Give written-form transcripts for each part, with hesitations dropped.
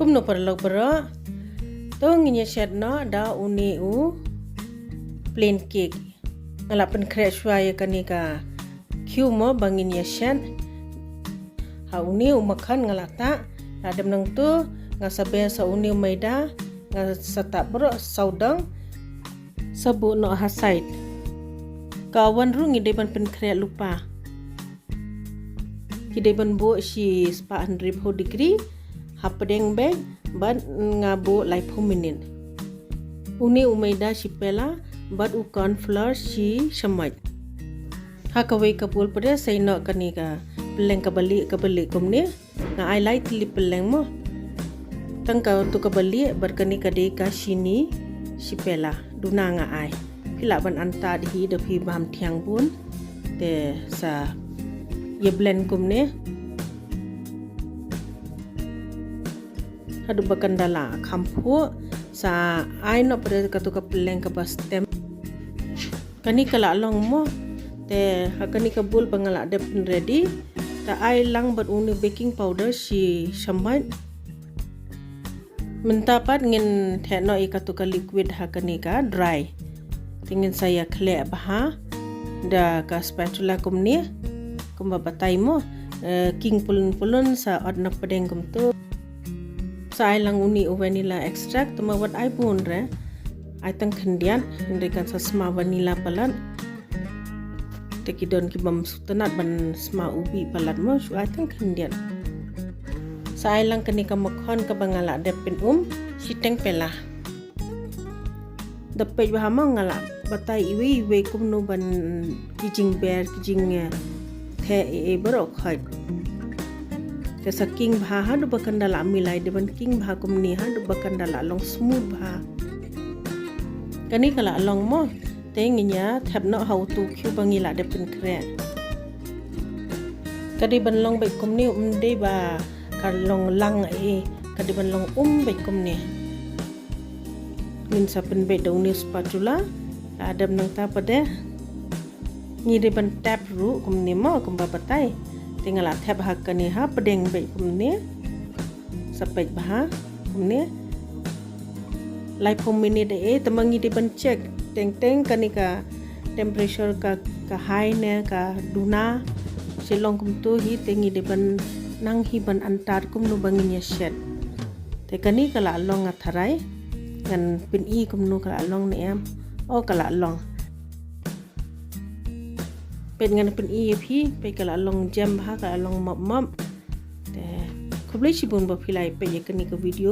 Kumno perlu bro. Tong nginya shet no da uni plain cake. Ngalapan crash waya kanika. Q mo bangin ya shet. Ha uni makan ngalata. Adam nang tu ngasabe sa uni maida ngasata bro saudang sabu no hasait. Kawan ru ngideban pen krea lupa. Kideban bo si 400 degree. Hapadeng bag bad ngabo like 4 minute. Uni umaida si pela bad u corn flour si shamaj. Hakawai kapul pada say no kanika peleng kabali kumni nga I like li peleng mo. Tangka tu kabali berkani kade ka sini si pela duna nga ai. Pila ban anta di de pi bam tiang pun te sa ye blend kumni. Hadu bakandala kampu sa ai no pada katu kapeleng ka bastem kani kala long mo te hakani kabul pangala dep ready ta ai lang bat uni baking powder si shambat mentapat ngin theno i katu ka liquid hakani ka dry tingin saya khle baha da ka spatula kumni kumba batai mo king pulun sa odna padeng kum tu sa lang uni vanilla extract tuma wat ai pun re ai tang khandian hendekan sa sma vanilla palat tekidon ki bam sutanat ban sma ubi palat mo su ai tang khandian sa ai lang kani ka makhon ka bangala depin si teng pela dapet bahama ngala batai iwe kumno ban kijing bear kijing the e barok khai Kesa king bha ha do bakandala milai deban king bha kumni ha do bakandala long smooth bha kani kala long mo tenginya thap no how to kyu bangila de pin kre kadi ban long bai kumni de ba kalong lang e kadi ban long bai kumni min sa pen bai do ni spatula adam nang ta pade ni de ban tap ru kumni mo kumba batai tinggal athap hakani ha pedeng bai kumne sapek bah kumne lai 4 minute e tamangi di ban check teng kanika temperature ka high ne ka duna silong kum tu hi tengi di ban nang hi ban antar kum no bangin ya shet te kani kala long atharai kan pin i kum no kala long ne am o kala longเป็นงานเป็นอีพี่ไปกะละลองแจมบะกะละลองมอบแต่ขอบเลยชิบุนบ่พี่ไลไปยกันนี่ก็วิดีโอ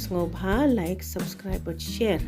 สงบหาไลค์ subscribe และแชร์